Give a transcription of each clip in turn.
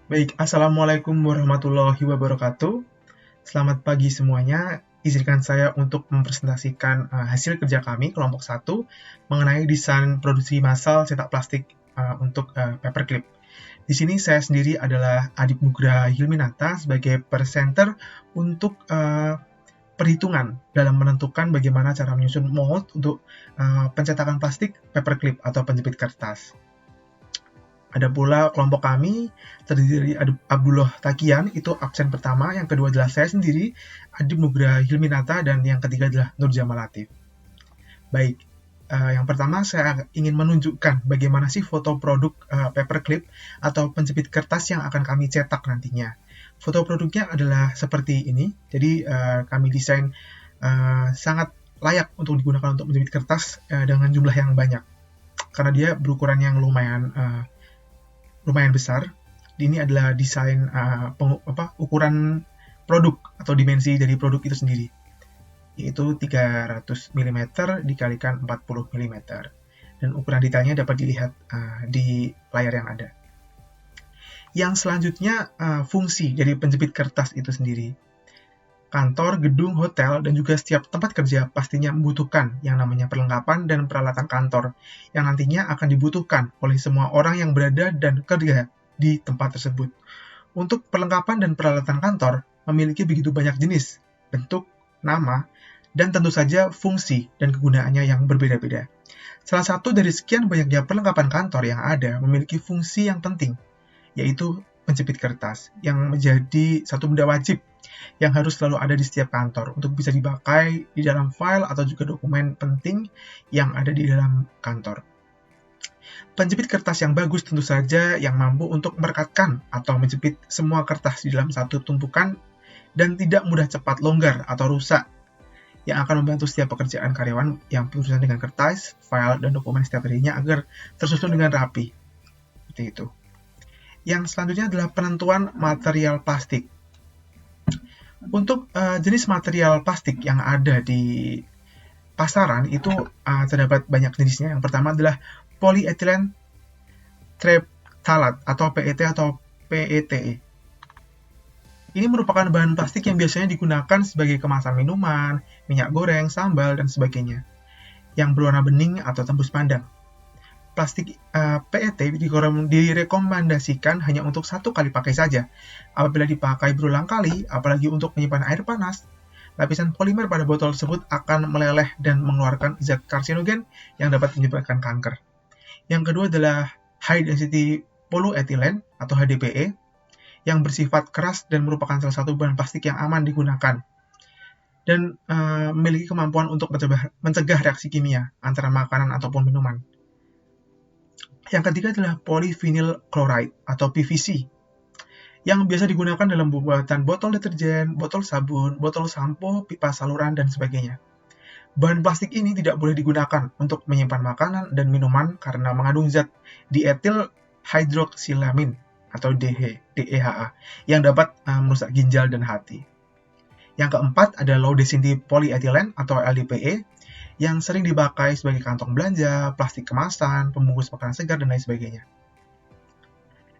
Baik, Assalamualaikum warahmatullahi wabarakatuh. Selamat pagi semuanya. Izinkan saya untuk mempresentasikan hasil kerja kami, kelompok satu, mengenai desain produksi massal cetak plastik untuk paperclip. Di sini saya sendiri adalah Adip Nugraha Hilminata sebagai presenter untuk perhitungan dalam menentukan bagaimana cara menyusun mold untuk pencetakan plastik paperclip atau penjepit kertas. Ada pula kelompok kami terdiri dari Abdullah Takian, itu absen pertama, yang kedua adalah saya sendiri, Adib Nugraha Hilminata, dan yang ketiga adalah Nur Jamal Latif. Baik, yang pertama saya ingin menunjukkan bagaimana sih foto produk paperclip atau penjepit kertas yang akan kami cetak nantinya. Foto produknya adalah seperti ini, jadi kami desain sangat layak untuk digunakan untuk menjepit kertas dengan jumlah yang banyak, karena dia berukuran yang lumayan besar. Ini adalah desain ukuran produk atau dimensi dari produk itu sendiri, yaitu 300 mm dikalikan 40 mm. Dan ukuran detailnya dapat dilihat di layar yang ada. Yang selanjutnya fungsi dari penjepit kertas itu sendiri. Kantor, gedung, hotel, dan juga setiap tempat kerja pastinya membutuhkan yang namanya perlengkapan dan peralatan kantor yang nantinya akan dibutuhkan oleh semua orang yang berada dan kerja di tempat tersebut. Untuk perlengkapan dan peralatan kantor memiliki begitu banyak jenis, bentuk, nama, dan tentu saja fungsi dan kegunaannya yang berbeda-beda. Salah satu dari sekian banyaknya perlengkapan kantor yang ada memiliki fungsi yang penting, yaitu penjepit kertas, yang menjadi satu benda wajib yang harus selalu ada di setiap kantor untuk bisa dipakai di dalam file atau juga dokumen penting yang ada di dalam kantor. Penjepit kertas yang bagus tentu saja yang mampu untuk merekatkan atau menjepit semua kertas di dalam satu tumpukan dan tidak mudah cepat longgar atau rusak, yang akan membantu setiap pekerjaan karyawan yang berurusan dengan kertas, file, dan dokumen setiap harinya agar tersusun dengan rapi. Seperti itu. Yang selanjutnya adalah penentuan material plastik. Untuk jenis material plastik yang ada di pasaran itu terdapat banyak jenisnya. Yang pertama adalah polyethylene terephthalate atau PET atau PETE. Ini merupakan bahan plastik yang biasanya digunakan sebagai kemasan minuman, minyak goreng, sambal, dan sebagainya, yang berwarna bening atau tembus pandang. Plastik PET direkomendasikan hanya untuk satu kali pakai saja. Apabila dipakai berulang kali, apalagi untuk menyimpan air panas, lapisan polimer pada botol tersebut akan meleleh dan mengeluarkan zat karsinogen yang dapat menyebabkan kanker. Yang kedua adalah high density polyethylene atau HDPE, yang bersifat keras dan merupakan salah satu bahan plastik yang aman digunakan dan memiliki kemampuan untuk mencegah reaksi kimia antara makanan ataupun minuman. Yang ketiga adalah polyvinyl chloride atau PVC, yang biasa digunakan dalam pembuatan botol deterjen, botol sabun, botol sampo, pipa saluran, dan sebagainya. Bahan plastik ini tidak boleh digunakan untuk menyimpan makanan dan minuman karena mengandung zat diethil hydroxylamine atau DEHA yang dapat merusak ginjal dan hati. Yang keempat ada low density polyethylene atau LDPE yang sering dipakai sebagai kantong belanja, plastik kemasan, pembungkus makanan segar, dan lain sebagainya.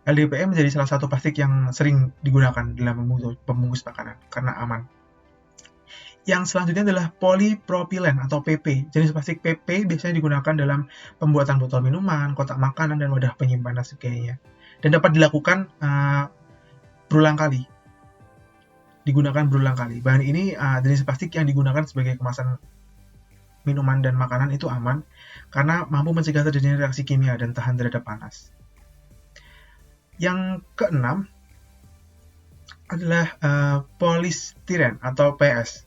LDPE menjadi salah satu plastik yang sering digunakan dalam pembungkus makanan karena aman. Yang selanjutnya adalah polypropylen atau PP. Jenis plastik PP biasanya digunakan dalam pembuatan botol minuman, kotak makanan, dan wadah penyimpanan sebagainya. Dan dapat dilakukan berulang kali. Bahan ini jenis plastik yang digunakan sebagai kemasan minuman dan makanan itu aman karena mampu mencegah terjadinya reaksi kimia dan tahan terhadap panas. Yang keenam adalah polystyrene atau PS.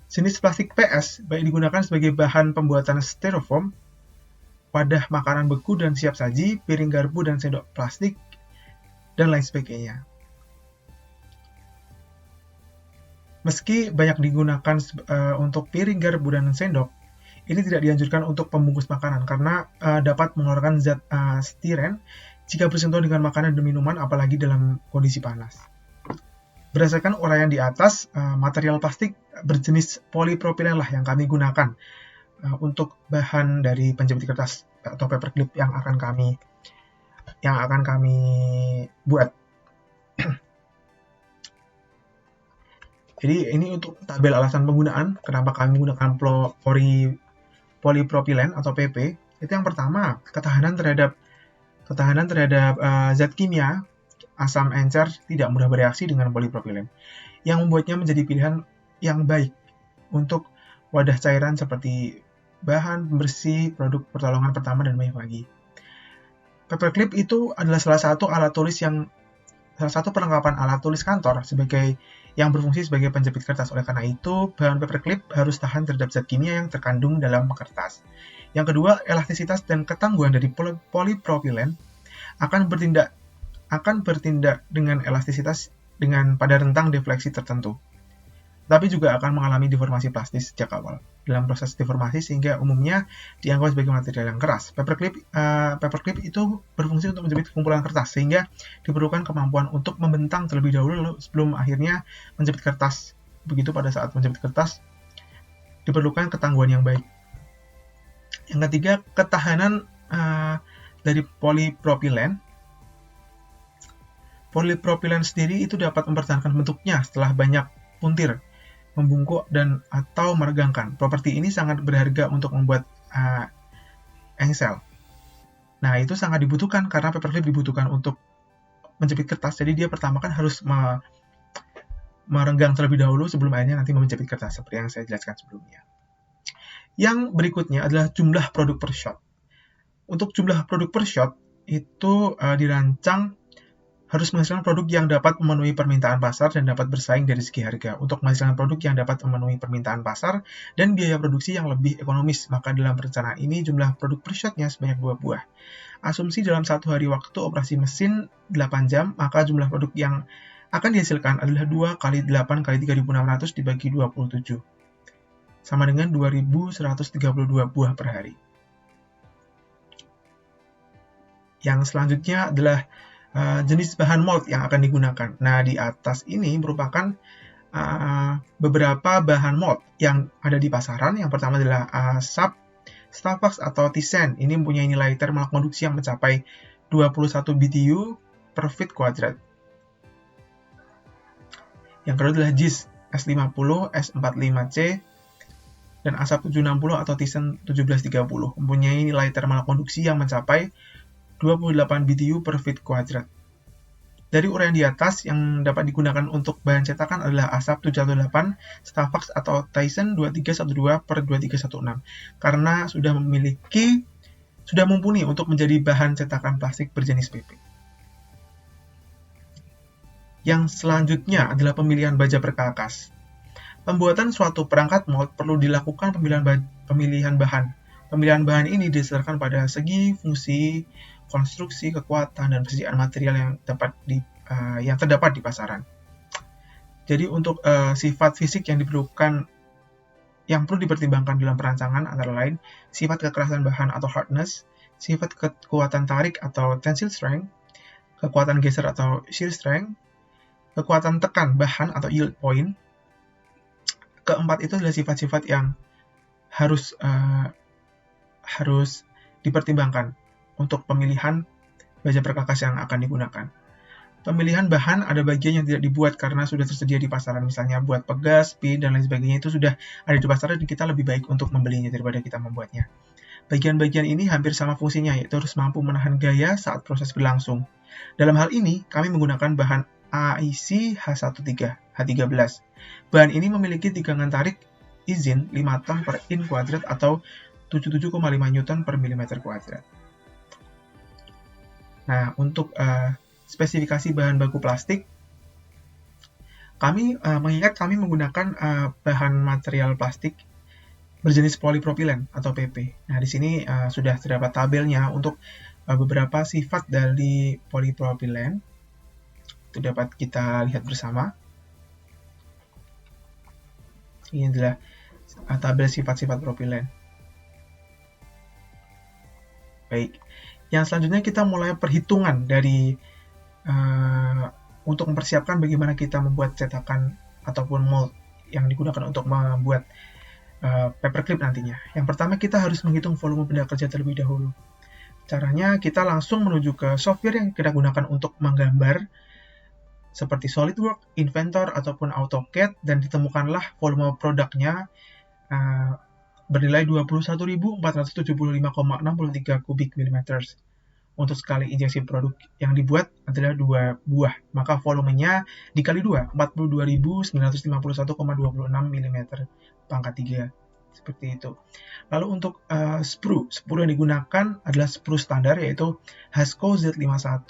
Jenis plastik PS baik digunakan sebagai bahan pembuatan styrofoam, wadah makanan beku dan siap saji, piring garpu dan sendok plastik, dan lain sebagainya. Meski banyak digunakan untuk piring garpu dan sendok, ini tidak dianjurkan untuk pembungkus makanan karena dapat mengeluarkan zat stiren jika bersentuhan dengan makanan dan minuman, apalagi dalam kondisi panas. Berdasarkan uraian di atas, material plastik berjenis polypropylen lah yang kami gunakan untuk bahan dari penjepit kertas atau paperclip yang akan kami buat. Jadi ini untuk tabel alasan penggunaan, kenapa kami menggunakan polipropilen atau PP. Itu yang pertama, ketahanan terhadap zat kimia, asam encer tidak mudah bereaksi dengan polipropilen, yang membuatnya menjadi pilihan yang baik untuk wadah cairan seperti bahan pembersih, produk pertolongan pertama, dan banyak lagi. Paperclip itu adalah salah satu perlengkapan alat tulis kantor yang berfungsi sebagai penjepit kertas. Oleh karena itu, bahan paperclip harus tahan terhadap zat kimia yang terkandung dalam kertas. Yang kedua, elastisitas dan ketangguhan dari polipropilen akan bertindak dengan elastisitas pada rentang defleksi tertentu, tapi juga akan mengalami deformasi plastis sejak awal dalam proses deformasi, sehingga umumnya dianggap sebagai material yang keras. Paperclip itu berfungsi untuk menjepit kumpulan kertas, sehingga diperlukan kemampuan untuk membentang terlebih dahulu sebelum akhirnya menjepit kertas. Begitu pada saat menjepit kertas, diperlukan ketangguhan yang baik. Yang ketiga, ketahanan dari polipropilen. Polipropilen sendiri itu dapat mempertahankan bentuknya setelah banyak puntir, membungkuk, dan atau meregangkan. Properti ini sangat berharga untuk membuat engsel. Nah, itu sangat dibutuhkan karena paperclip dibutuhkan untuk menjepit kertas. Jadi dia pertama kan harus merenggang terlebih dahulu sebelum akhirnya nanti menjepit kertas, seperti yang saya jelaskan sebelumnya. Yang berikutnya adalah jumlah produk per shot. Untuk jumlah produk per shot itu dirancang harus menghasilkan produk yang dapat memenuhi permintaan pasar dan dapat bersaing dari segi harga. Untuk menghasilkan produk yang dapat memenuhi permintaan pasar dan biaya produksi yang lebih ekonomis, maka dalam perencanaan ini jumlah produk per shotnya sebanyak 2 buah. Asumsi dalam 1 hari waktu operasi mesin 8 jam, maka jumlah produk yang akan dihasilkan adalah 2 kali 8 kali 3.600 dibagi 27, sama dengan 2.132 buah per hari. Yang selanjutnya adalah jenis bahan mold yang akan digunakan. Nah, di atas ini merupakan beberapa bahan mold yang ada di pasaran. Yang pertama adalah asap, Starbucks atau Thyssen. Ini mempunyai nilai termal konduksi yang mencapai 21 BTU per feet kuadrat. Yang kedua adalah JIS S50, S45C, dan asap 760 atau Thyssen 1730. Mempunyai nilai termal konduksi yang mencapai 28 BTU per feet kuadrat. Dari uraian di atas, yang dapat digunakan untuk bahan cetakan adalah asap 718, Starbucks atau Thyssen 2312 per 2316, karena sudah mumpuni untuk menjadi bahan cetakan plastik berjenis PP. Yang selanjutnya adalah pemilihan baja perkakas. Pembuatan suatu perangkat mold perlu dilakukan pemilihan bahan. Pemilihan bahan ini didasarkan pada segi, fungsi, konstruksi, kekuatan, dan persediaan material yang terdapat di pasaran. Jadi untuk sifat fisik yang perlu dipertimbangkan dalam perancangan antara lain sifat kekerasan bahan atau hardness, sifat kekuatan tarik atau tensile strength, kekuatan geser atau shear strength, kekuatan tekan bahan atau yield point. Keempat itu adalah sifat-sifat yang harus dipertimbangkan untuk pemilihan baja perkakas yang akan digunakan. Pemilihan bahan, ada bagian yang tidak dibuat karena sudah tersedia di pasaran, misalnya buat pegas, pin, dan lain sebagainya itu sudah ada di pasaran dan kita lebih baik untuk membelinya daripada kita membuatnya. Bagian-bagian ini hampir sama fungsinya, yaitu harus mampu menahan gaya saat proses berlangsung. Dalam hal ini, kami menggunakan bahan AIC H13. Bahan ini memiliki tegangan tarik izin 5 ton per in kuadrat atau 77,5 Newton per milimeter kuadrat. Nah, untuk spesifikasi bahan baku plastik, kami menggunakan bahan material plastik berjenis polipropilen atau PP. Nah, di sini sudah terdapat tabelnya untuk beberapa sifat dari polipropilen. Itu dapat kita lihat bersama. Ini adalah tabel sifat-sifat propilen. Baik. Yang selanjutnya kita mulai perhitungan dari untuk mempersiapkan bagaimana kita membuat cetakan ataupun mold yang digunakan untuk membuat paperclip nantinya. Yang pertama kita harus menghitung volume benda kerja terlebih dahulu. Caranya kita langsung menuju ke software yang kita gunakan untuk menggambar seperti SolidWorks, Inventor, ataupun AutoCAD, dan ditemukanlah volume produknya bernilai 21.475,63 kubik milimeter. Untuk sekali injeksi produk yang dibuat adalah 2 buah, maka volumenya dikali 2, 42.951,26 mm pangkat 3. Seperti itu. Lalu untuk sprue yang digunakan adalah sprue standar, yaitu Hasco Z51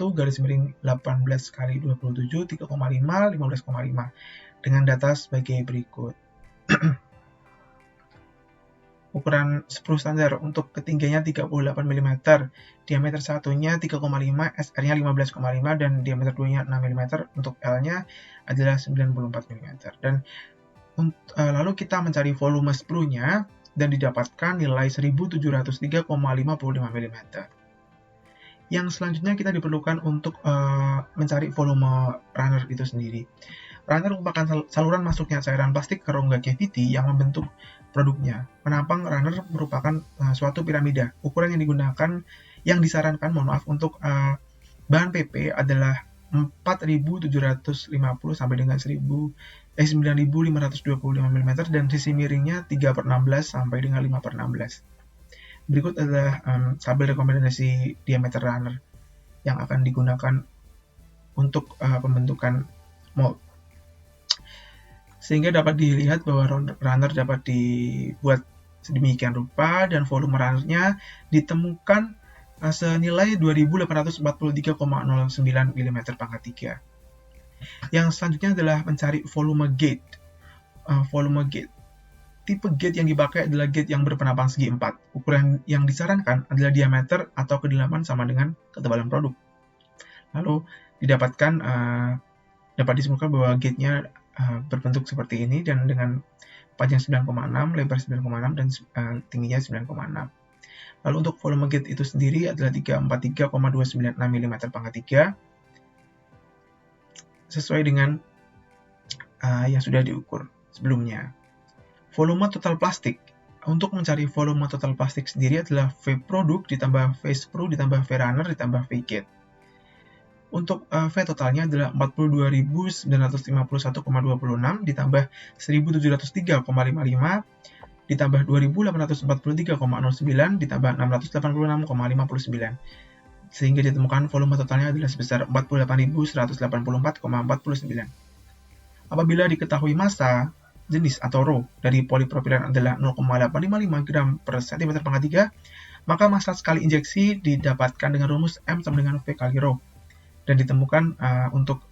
_18x27 3,5 15,5 dengan data sebagai berikut. Ukuran sprue standar untuk ketinggiannya 38 mm, diameter satunya 3,5, SR-nya 15,5, dan diameter 2-nya 6 mm, untuk L-nya adalah 94 mm. Dan lalu kita mencari volume sprue-nya dan didapatkan nilai 1703,55 mm. Yang selanjutnya kita diperlukan untuk mencari volume runner itu sendiri. Runner merupakan saluran masuknya cairan plastik ke rongga cavity yang membentuk produknya. Penampang runner merupakan suatu piramida. Ukuran yang disarankan untuk bahan PP adalah 4.750 sampai dengan 9.525 mm dan sisi miringnya 3/16 sampai dengan 5/16. Berikut adalah tabel rekomendasi diameter runner yang akan digunakan untuk pembentukan mold. Sehingga dapat dilihat bahwa runner dapat dibuat sedemikian rupa dan volume runner-nya ditemukan senilai 2.843,09 mm pangkat 3. Yang selanjutnya adalah mencari volume gate. Tipe gate yang dipakai adalah gate yang berpenampang segi 4. Ukuran yang disarankan adalah diameter atau kedalaman sama dengan ketebalan produk. Lalu dapat disimpulkan bahwa gate-nya berbentuk seperti ini dan dengan panjang 9,6, lebar 9,6, dan tingginya 9,6. Lalu untuk volume gate itu sendiri adalah 343,296 mm pangkat 3 sesuai dengan yang sudah diukur sebelumnya. Volume total plastik. Untuk mencari volume total plastik sendiri adalah V produk ditambah V sprue ditambah V runner ditambah V gate. Untuk V totalnya adalah 42.951,26 ditambah 1.703,55 ditambah 2.843,09 ditambah 686,59 sehingga ditemukan volume totalnya adalah sebesar 48.184,49. Apabila diketahui massa jenis atau rho dari polipropilen adalah 0,855 gram per cm pangkat 3, maka massa sekali injeksi didapatkan dengan rumus M sama dengan V kali rho. Dan ditemukan untuk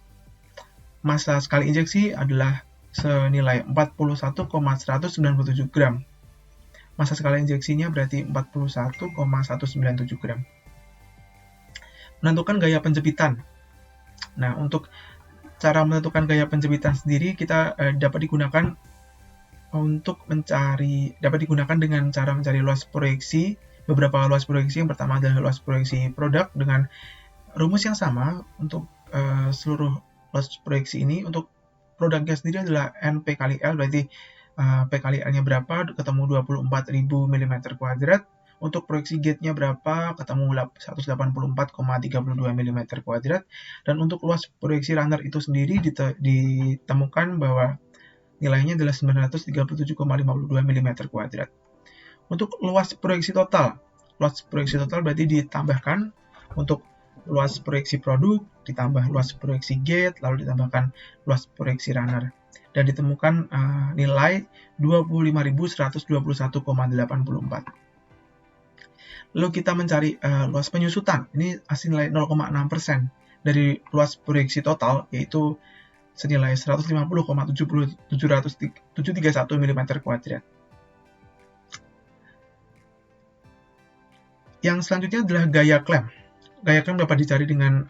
massa sekali injeksi adalah senilai 41,197 gram. Massa sekali injeksinya berarti 41,197 gram. Menentukan gaya penjepitan. Nah, untuk cara menentukan gaya penjepitan sendiri kita dapat digunakan dengan cara mencari luas proyeksi. Beberapa luas proyeksi. Yang pertama adalah luas proyeksi produk dengan rumus yang sama untuk seluruh luas proyeksi ini. Untuk produknya sendiri adalah NP kali L, berarti P kali L-nya berapa, ketemu 24.000 mm². Untuk proyeksi gate-nya berapa, ketemu 184,32 mm². Dan untuk luas proyeksi runner itu sendiri ditemukan bahwa nilainya adalah 937,52 mm². Untuk luas proyeksi total berarti ditambahkan untuk luas proyeksi produk, ditambah luas proyeksi gate, lalu ditambahkan luas proyeksi runner. Dan ditemukan nilai 25.121,84. Lalu kita mencari luas penyusutan. Ini senilai 0,6% dari luas proyeksi total, yaitu senilai 150,731 mm². Yang selanjutnya adalah gaya klem. Gaya klem dapat dicari dengan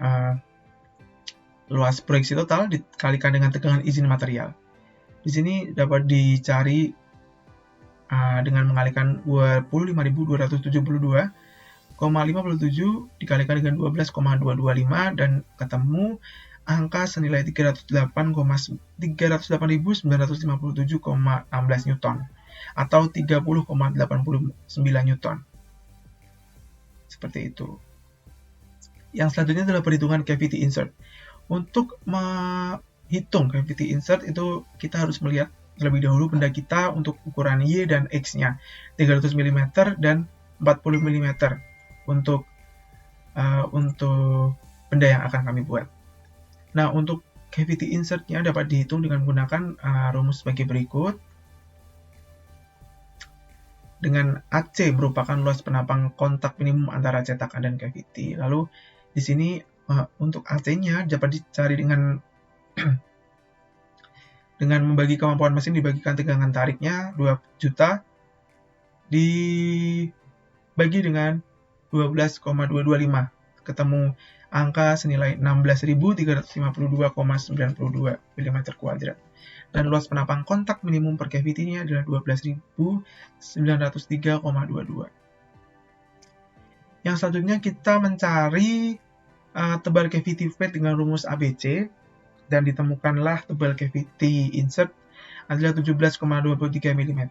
luas proyeksi total dikalikan dengan tegangan izin material. Di sini dapat dicari dengan mengalikan 25.272,57 dikalikan dengan 12,225 dan ketemu angka senilai 308.957,16 Newton atau 30,89 Newton. Seperti itu. Yang selanjutnya adalah perhitungan cavity insert. Untuk menghitung cavity insert itu kita harus melihat terlebih dahulu benda kita untuk ukuran Y dan X-nya, 300 mm dan 40 mm untuk benda yang akan kami buat. Nah, untuk cavity insert-nya dapat dihitung dengan menggunakan rumus sebagai berikut. Dengan AC merupakan luas penapang kontak minimum antara cetakan dan cavity. Lalu di sini untuk AC-nya dapat dicari dengan dengan membagi kemampuan mesin dibagikan tegangan tariknya 2 juta dibagi dengan 12,225, ketemu angka senilai 16.352,92 mm². Dan luas penapang kontak minimum per cavity-nya adalah 12.903,22. Yang selanjutnya kita mencari tebal cavity plate dengan rumus ABC, dan ditemukanlah tebal cavity insert adalah 17,23 mm.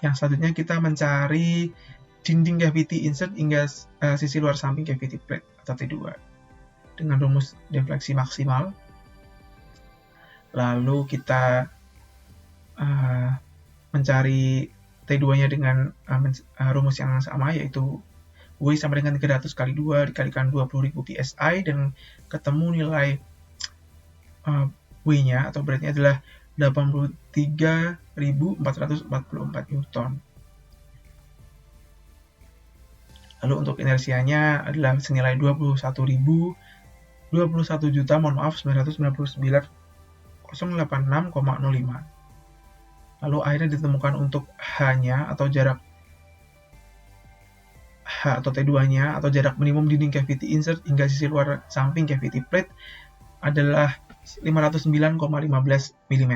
Yang selanjutnya kita mencari dinding cavity insert hingga sisi luar samping cavity plate atau T2 dengan rumus defleksi maksimal. Lalu kita mencari T2-nya dengan rumus yang sama, yaitu W sama dengan 300 kali 2 dikalikan 20.000 PSI, dan ketemu nilai W-nya atau beratnya adalah 83.444 Newton. Lalu untuk inersianya adalah senilai 999,086,05. Lalu akhirnya ditemukan untuk H-nya atau jarak H atau T2-nya atau jarak minimum dinding cavity insert hingga sisi luar samping cavity plate adalah 509,15 mm.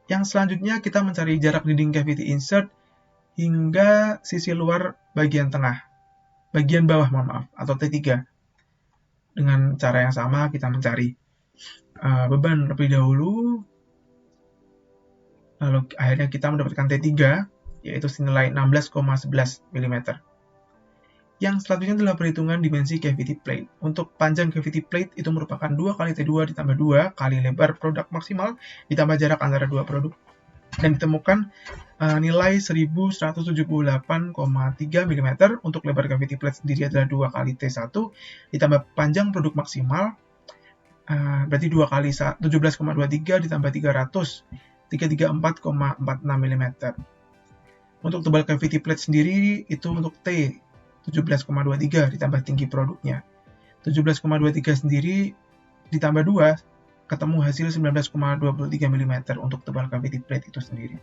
Yang selanjutnya kita mencari jarak dinding cavity insert hingga sisi luar bagian bawah atau T3. Dengan cara yang sama kita mencari beban terlebih dahulu, lalu akhirnya kita mendapatkan T3, yaitu senilai 16,11 mm. Yang selanjutnya adalah perhitungan dimensi cavity plate. Untuk panjang cavity plate itu merupakan 2 kali T2 ditambah 2 kali lebar produk maksimal ditambah jarak antara dua produk. Dan ditemukan nilai 1178,3 mm. Untuk lebar cavity plate sendiri adalah 2 kali T1 ditambah panjang produk maksimal, berarti 2 kali 17,23 ditambah 300, 334,46 mm. Untuk tebal cavity plate sendiri itu untuk T 17,23 ditambah tinggi produknya. 17,23 sendiri ditambah 2, ketemu hasil 19,23 mm untuk tebal cavity plate itu sendiri.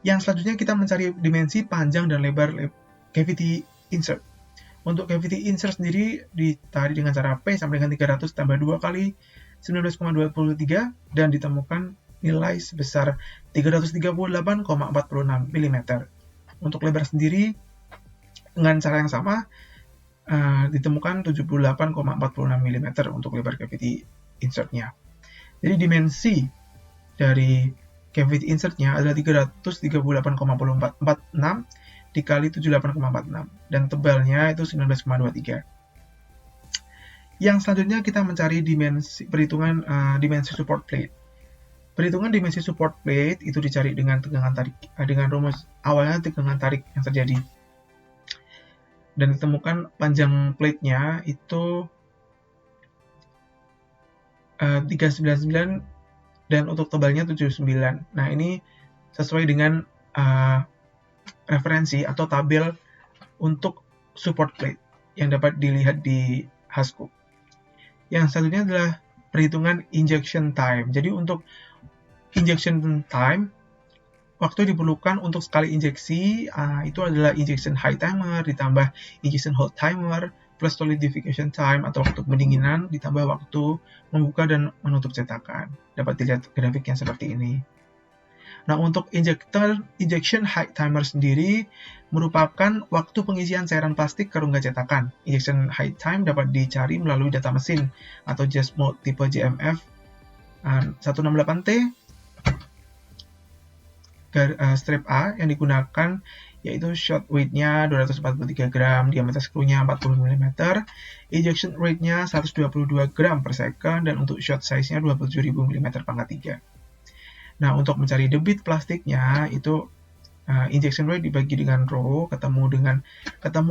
Yang selanjutnya kita mencari dimensi panjang dan lebar cavity insert. Untuk cavity insert sendiri ditarik dengan cara P sama dengan 300 tambah 2 kali 19,23 dan ditemukan nilai sebesar 338,46 mm. Untuk lebar sendiri dengan cara yang sama ditemukan 78,46 mm untuk lebar cavity insertnya. Jadi dimensi dari cavity insertnya adalah 338,46 dikali 78,46 dan tebalnya itu 19,23. Yang selanjutnya kita mencari perhitungan dimensi support plate. Perhitungan dimensi support plate itu dicari dengan tegangan tarik, dengan rumus awalnya tegangan tarik yang terjadi. Dan ditemukan panjang plate-nya itu 399 dan untuk tebalnya 79. Nah, ini sesuai dengan referensi atau tabel untuk support plate yang dapat dilihat di Hascook. Yang selanjutnya adalah perhitungan injection time. Jadi untuk injection time, waktu yang diperlukan untuk sekali injeksi itu adalah injection high timer ditambah injection hold timer plus solidification time atau waktu pendinginan ditambah waktu membuka dan menutup cetakan. Dapat dilihat grafik yang seperti ini. Nah, untuk injection high timer sendiri merupakan waktu pengisian cairan plastik ke rongga cetakan. Injection high time dapat dicari melalui data mesin atau just mode tipe JMF 168T strip A yang digunakan yaitu shot weight-nya 243 gram, diameter skrunya 40 mm, ejection rate-nya 122 gram per second, dan untuk shot size-nya 27.000 mm pangkat 3. Nah, untuk mencari debit plastiknya itu injection rate dibagi dengan rho ketemu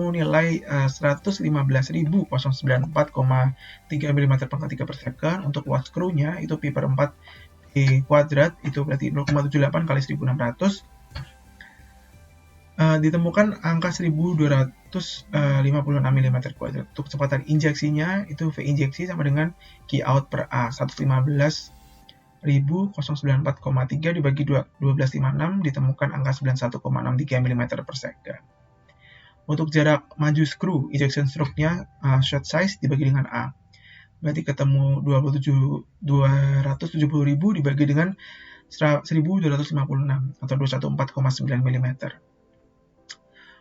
nilai 115.094,3 mm pangkat 3 per second. Untuk watt screw-nya itu pi per 4 D kuadrat, itu berarti 0,78 kali 1600. Ditemukan angka 1256 mm kuadrat. Untuk kecepatan injeksinya itu V injeksi sama dengan Q out per A 115.094,3 dibagi 1256 ditemukan angka 91,63 mm per second. Untuk jarak maju screw, ejection stroke-nya shot size dibagi dengan A. Berarti ketemu 270.000 dibagi dengan 1256 atau 214,9 mm.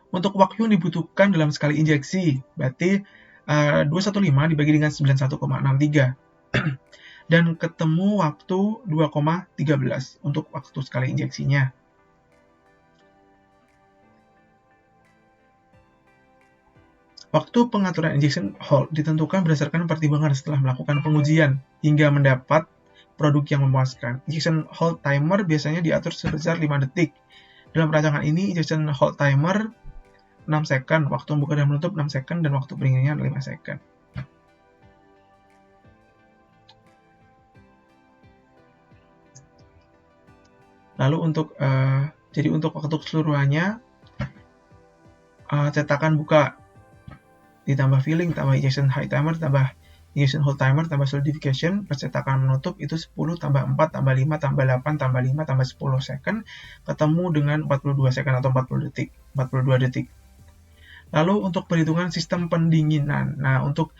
Untuk waktu yang dibutuhkan dalam sekali injeksi, berarti 215 dibagi dengan 91,63. Dan ketemu waktu 2,13 untuk waktu sekali injeksinya. Waktu pengaturan injection hold ditentukan berdasarkan pertimbangan setelah melakukan pengujian hingga mendapat produk yang memuaskan. Injection hold timer biasanya diatur sebesar 5 detik. Dalam rancangan ini, injection hold timer 6 second, waktu membuka dan menutup 6 second, dan waktu pendinginnya 5 second. Lalu untuk waktu keseluruhannya, cetakan buka ditambah filling, tambah injection high timer, tambah injection hold timer, tambah solidification, percetakan menutup itu 10 tambah 4 tambah 5 tambah 8 tambah 5 tambah 10 second, ketemu dengan 42 second atau 42 detik. Lalu untuk perhitungan sistem pendinginan. Nah, untuk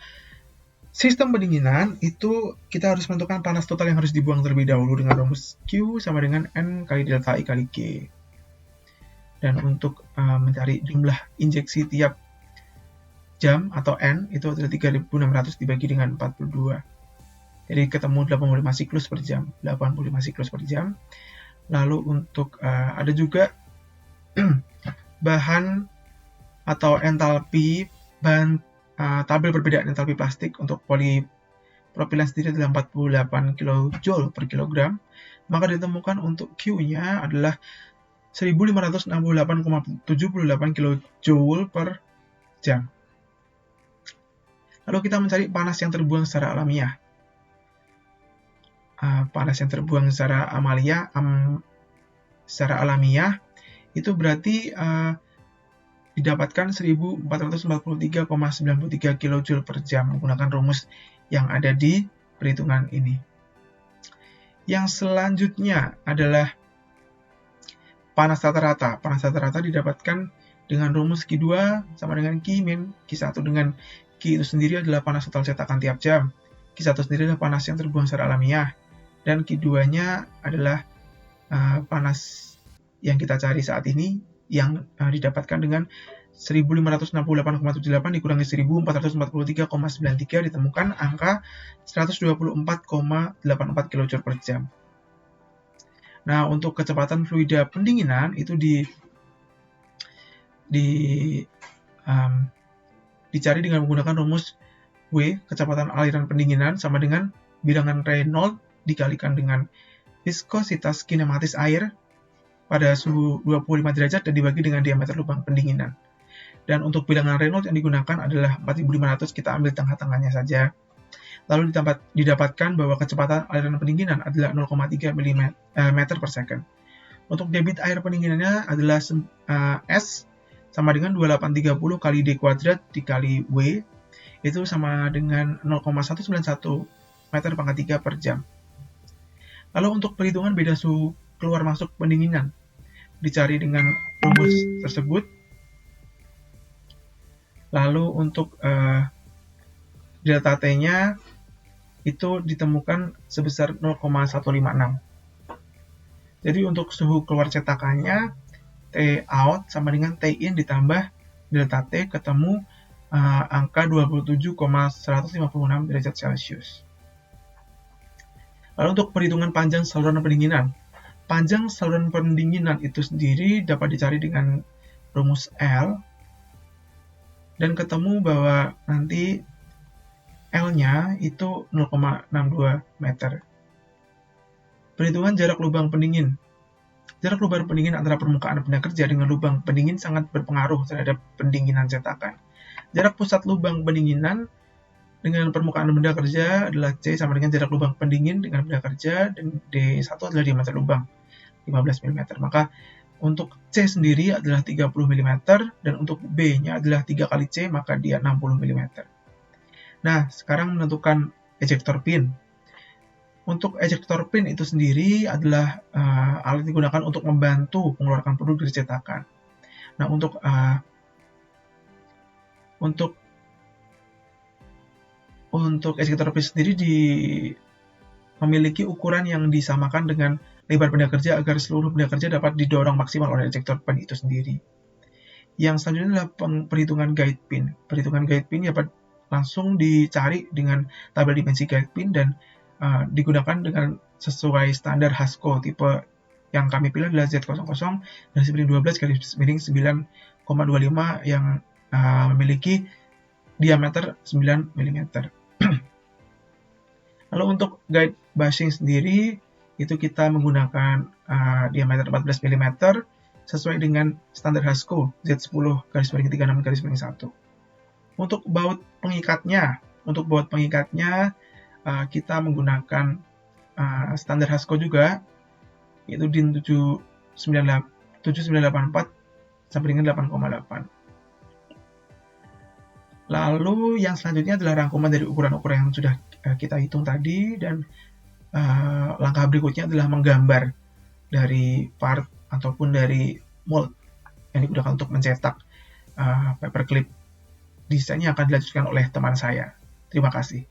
sistem pendinginan itu kita harus menentukan panas total yang harus dibuang terlebih dahulu dengan rumus Q sama dengan N kali delta I kali K. Dan untuk mencari jumlah injeksi tiap jam atau N itu adalah 3600 dibagi dengan 42. Jadi ketemu 85 siklus per jam. 85 siklus per jam. Lalu untuk ada juga bahan atau entalpi bahan tabel perbedaan entalpi plastik untuk polipropilen sendiri adalah 48 kJ per kilogram, maka ditemukan untuk Q-nya adalah 1568,78 kJ per jam. Lalu kita mencari panas yang terbuang secara alamiah. Panas yang terbuang secara alamiah itu berarti didapatkan 1443,93 kJ per jam menggunakan rumus yang ada di perhitungan ini. Yang selanjutnya adalah panas rata-rata. Panas rata-rata didapatkan dengan rumus Q2 sama dengan Q min. Q1 dengan Q itu sendiri adalah panas total cetakan tiap jam. Q1 sendiri adalah panas yang terbuang secara alamiah. Dan Q2-nya adalah panas yang kita cari saat ini yang didapatkan dengan 1568,78 dikurangi 1443,93 ditemukan angka 124,84 kJ per jam. Nah, untuk kecepatan fluida pendinginan itu dicari dengan menggunakan rumus W, kecepatan aliran pendinginan sama dengan bilangan Reynolds dikalikan dengan viskositas kinematis air pada suhu 25 derajat dan dibagi dengan diameter lubang pendinginan. Dan untuk bilangan Reynolds yang digunakan adalah 4500, kita ambil tengah-tengahnya saja. Lalu didapatkan bahwa kecepatan aliran pendinginan adalah 0,3 meter per second. Untuk debit air pendinginannya adalah S sama dengan 2830 kali D kuadrat dikali W, itu sama dengan 0,191 meter pangkat 3 per jam. Lalu untuk perhitungan beda suhu keluar masuk pendinginan dicari dengan rumus tersebut. Lalu untuk delta T-nya itu ditemukan sebesar 0,156. Jadi untuk suhu keluar cetakannya T out sama dengan T in ditambah delta T ketemu angka 27,156 derajat Celcius. Lalu untuk perhitungan panjang saluran pendinginan, Panjang saluran pendinginan itu sendiri dapat dicari dengan rumus L, dan ketemu bahwa nanti L-nya itu 0,62 meter. Perhitungan jarak lubang pendingin. Jarak lubang pendingin antara permukaan benda kerja dengan lubang pendingin sangat berpengaruh terhadap pendinginan cetakan. Jarak pusat lubang pendinginan dengan permukaan benda kerja adalah C sama dengan jarak lubang pendingin dengan benda kerja, dan D1 adalah diameter lubang 15 mm. Maka untuk C sendiri adalah 30 mm, dan untuk B-nya adalah 3 kali C, maka dia 60 mm. Nah, sekarang menentukan ejector pin. Untuk ejector pin itu sendiri adalah alat yang digunakan untuk membantu mengeluarkan produk dari cetakan. Nah, untuk ejector pin sendiri memiliki ukuran yang disamakan dengan lebar benda kerja agar seluruh benda kerja dapat didorong maksimal oleh ejector pin itu sendiri. Yang selanjutnya adalah perhitungan guide pin. Perhitungan guide pin dapat langsung dicari dengan tabel dimensi guide pin dan digunakan dengan sesuai standar Hasco. Tipe yang kami pilih adalah Z00 garis miring 12 garis miring 9,25 yang memiliki diameter 9 mm. Lalu untuk guide bushing sendiri, itu kita menggunakan diameter 14 mm sesuai dengan standar Hasco Z10 garis miring 36 garis miring 1. Untuk baut pengikatnya, kita menggunakan standar Hasco juga, yaitu DIN 7984 sampai dengan 8,8. Lalu yang selanjutnya adalah rangkuman dari ukuran-ukuran yang sudah kita hitung tadi, dan langkah berikutnya adalah menggambar dari part ataupun dari mold yang digunakan untuk mencetak paperclip. Desainnya akan dilanjutkan oleh teman saya. Terima kasih.